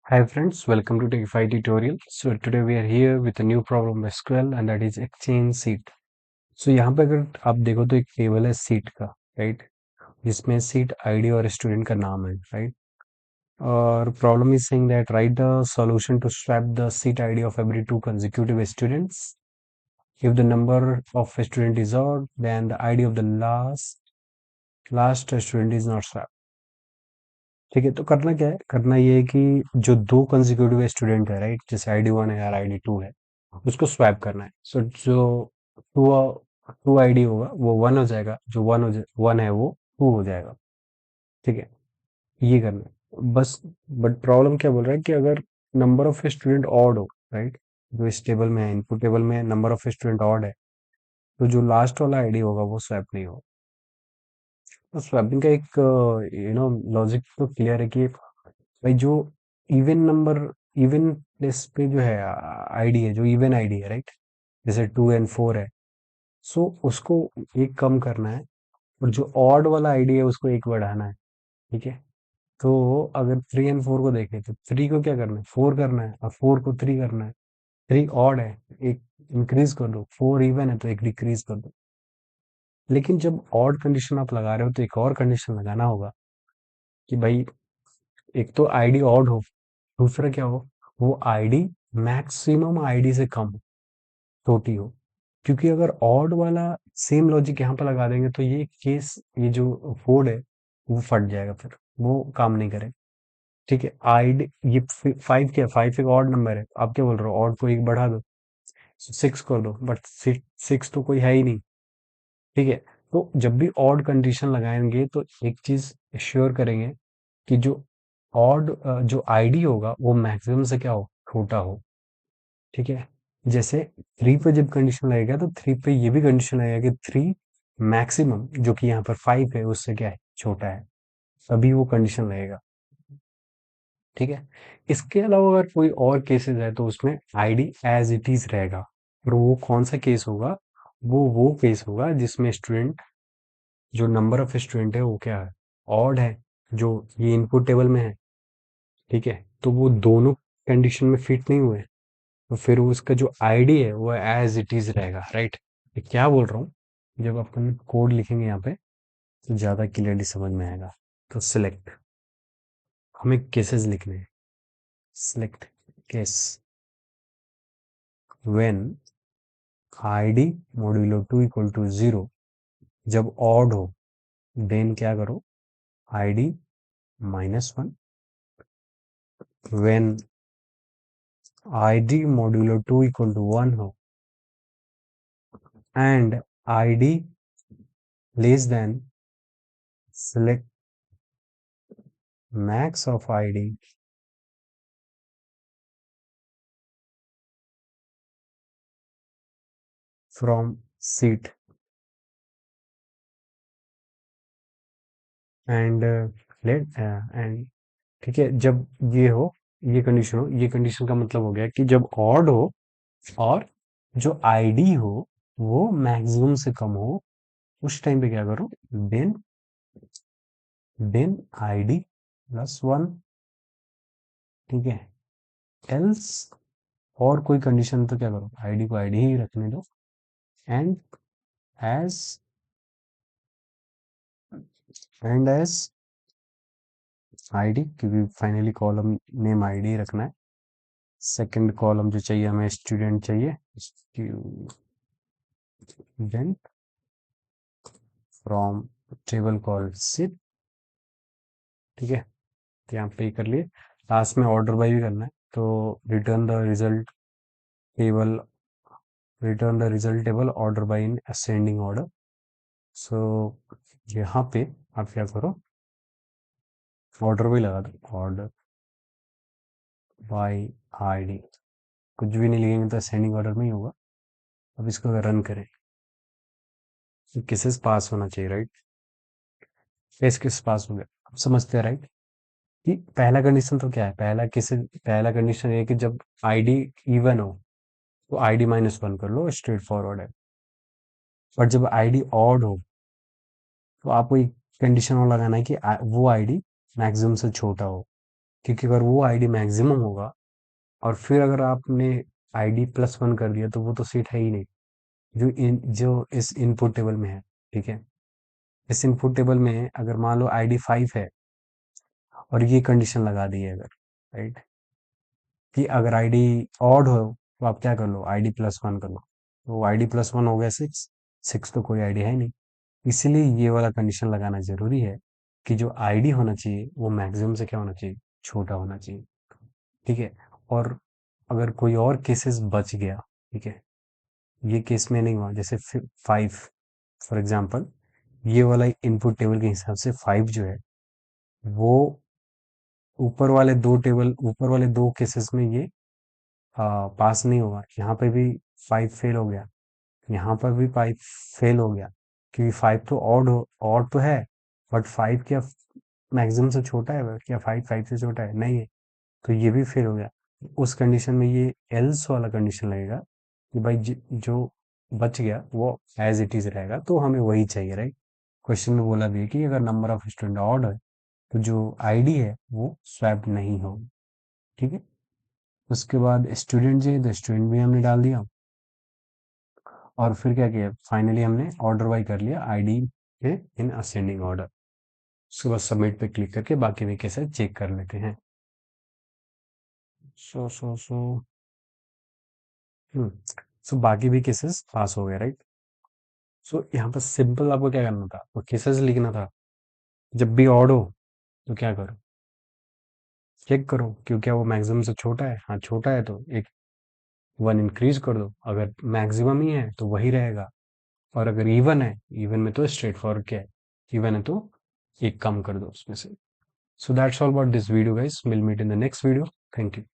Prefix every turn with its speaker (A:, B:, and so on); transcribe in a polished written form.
A: Hi friends, welcome to Techify tutorial. So today we are here with a new problem of SQL and that is exchange seat. So यहाँ पे अगर आप देखो तो एक table है सीट का, राइट? जिसमें सीट आईडी और स्टूडेंट का नाम है, राइट? और problem is saying that right the solution to swap the seat ID of every two consecutive students. If the number of student is odd, then the ID of the last student is not swapped. ठीक है, तो करना क्या है? करना ये है कि जो दो कंसेक्यूटिव स्टूडेंट है, राइट, जैसे आईडी वन है और आईडी टू है, उसको स्वैप करना है। सो जो टू टू आईडी होगा वो वन हो जाएगा, जो वन है वो टू हो जाएगा। ठीक है, ये करना है बस। बट प्रॉब्लम क्या बोल रहा है कि अगर नंबर ऑफ स्टूडेंट ऑड हो, राइट, जो इस टेबल में है, इनपुट टेबल में नंबर ऑफ स्टूडेंट ऑड है, तो जो लास्ट वाला आईडी होगा वो स्वैप नहीं होगा। तो स्वैपिंग का एक लॉजिक तो क्लियर है कि भाई जो इवन नंबर, इवन प्लेस पे जो है आईडी है, जो इवन आईडी है, राइट, जैसे टू एंड फोर है, सो उसको एक कम करना है और जो ऑड वाला आईडी है उसको एक बढ़ाना है। ठीक है, तो अगर थ्री एंड फोर को देखें तो थ्री को क्या करना है, फोर करना है, और फोर को थ्री करना है। थ्री ऑड है, एक इंक्रीज कर दो, फोर इवन है तो एक डिक्रीज कर दो। लेकिन जब ऑड कंडीशन आप लगा रहे हो तो एक और कंडीशन लगाना होगा कि भाई एक तो आईडी ऑड हो, दूसरा क्या हो, वो आईडी मैक्सिमम आईडी से कम हो, छोटी हो। क्योंकि अगर ऑड वाला सेम लॉजिक यहाँ पर लगा देंगे तो ये केस, ये जो कोड है वो फट जाएगा, फिर वो काम नहीं करे। ठीक है, आईडी ये फाइव, क्या फाइव एक ऑड नंबर है, आप क्या बोल रहे हो, ऑड को एक बढ़ा दो, सिक्स कर दो, बट सिक्स तो कोई है ही नहीं। ठीक है, तो जब भी ऑड कंडीशन लगाएंगे तो एक चीज श्योर करेंगे कि जो ऑड जो आईडी होगा वो मैक्सिमम से क्या हो, छोटा हो। ठीक है, जैसे थ्री पे जब कंडीशन लगेगा तो थ्री पे ये भी कंडीशन लगेगा कि थ्री मैक्सिमम जो कि यहाँ पर फाइव है उससे क्या है, छोटा है, तभी वो कंडीशन लगेगा। ठीक है, इसके अलावा अगर कोई और केसेस है तो उसमें आईडी एज इट इज रहेगा। और वो कौन सा केस होगा, वो केस होगा जिसमें स्टूडेंट, जो नंबर ऑफ स्टूडेंट है वो क्या है, ऑड है, जो ये इनपुट टेबल में है। ठीक है, तो वो दोनों कंडीशन में फिट नहीं हुए, तो फिर उसका जो आईडी है वो एज इट इज रहेगा, राइट। मैं क्या बोल रहा हूँ, जब अपन कोड लिखेंगे यहाँ पे तो ज़्यादा क्लियरली समझ में आएगा। तो सिलेक्ट, हमें केसेस लिखने हैं। Select case when ID modulo two equal to zero, जब ऑड हो देन क्या करो, ID minus one. When ID modulo two equal to one हो and ID less than, select max of id from seat and let and ठीक है, जब ये हो, ये कंडीशन हो, ये कंडीशन का मतलब हो गया कि जब ऑड हो और जो आईडी हो वो मैक्सिमम से कम हो, उस टाइम पे क्या करो, then then ID plus one. ठीक है, एल्स और कोई कंडीशन तो क्या करो, आईडी को आईडी ही रखने दो एंड एज एज आईडी, क्योंकि फाइनली कॉलम नेम आईडी रखना है। सेकंड कॉलम जो चाहिए हमें, स्टूडेंट चाहिए, student from table called seat. ठीक है, तो यहाँ पे कर लिए। लास्ट में ऑर्डर बाय भी करना है, तो return the result table, return the result table order by in ascending order. So यहाँ पे आप क्या करो, ऑर्डर बाय लगा दो, ऑर्डर बाय आईडी। कुछ भी नहीं लिखेंगे तो असेंडिंग ऑर्डर में ही होगा। अब इसको अगर रन करें तो केसेस पास होना चाहिए, राइट। केस किस पास हो गया, अब समझते हैं, राइट। कि पहला कंडीशन तो क्या है, पहला कंडीशन ये है कि जब आईडी इवन हो तो आईडी माइनस वन कर लो, स्ट्रेट फॉरवर्ड है। और जब आईडी ऑड हो तो आपको एक कंडीशन और लगाना है कि वो आईडी मैक्सिमम से छोटा हो। क्योंकि अगर वो आईडी मैक्सिमम होगा और फिर अगर आपने आईडी +1 कर दिया तो वो तो सीट है ही नहीं, जो इस इनपुट टेबल में है। ठीक है, इस इनपुट टेबल में अगर मान लो आईडी 5 है और ये कंडीशन लगा दी है अगर, राइट, कि अगर आईडी ऑड हो तो आप क्या कर लो, आईडी +1 कर लो। तो आईडी +1 हो गया 6, 6 तो कोई आईडी है नहीं। इसीलिए ये वाला कंडीशन लगाना जरूरी है कि जो आईडी होना चाहिए वो मैक्सिमम से क्या होना चाहिए, छोटा होना चाहिए। ठीक है, और अगर कोई और केसेस बच गया, ठीक है, ये केस में नहीं हुआ, जैसे 5 फॉर एग्जांपल, ये वाला इनपुट टेबल के हिसाब से 5 जो है वो ऊपर वाले दो केसेस में ये पास नहीं होगा। यहाँ पे भी 5 फेल हो गया, यहाँ पर भी 5 फेल हो गया, क्योंकि 5 तो ऑड तो है, बट 5 क्या मैक्सिमम से छोटा है क्या, 5 5 से छोटा है नहीं है, तो ये भी फेल हो गया। उस कंडीशन में ये एल्स वाला कंडीशन लगेगा कि भाई जो बच गया वो एज इट इज रहेगा, तो हमें वही चाहिए, राइट। क्वेश्चन में बोला भी है कि अगर नंबर ऑफ स्टूडेंट ऑड है तो जो आईडी है वो स्वैप नहीं होगी। ठीक है, उसके बाद स्टूडेंट चाहिए तो स्टूडेंट भी हमने डाल दिया, और फिर क्या किया, फाइनली हमने ऑर्डर बाई कर लिया आईडी पे इन असेंडिंग ऑर्डर। उसके बाद सबमिट पे क्लिक करके बाकी भी कैसे चेक कर लेते हैं। सो सो सो हम्म सो बाकी भी केसेस पास हो गए, राइट। सो यहाँ पर सिंपल आपको क्या करना था, वो केसेस लिखना था। जब भी ऑड हो तो क्या करो, चेक करो क्यों, क्या वो मैक्सिमम से छोटा है, हाँ छोटा है तो एक 1 इंक्रीज कर दो, अगर मैक्सिमम ही है तो वही रहेगा, और अगर इवन है, इवन में तो स्ट्रेट फॉरवर्ड क्या है, इवन है तो एक कम कर दो उसमें से। So that's all about this video guys. We'll meet in the next video. Thank you.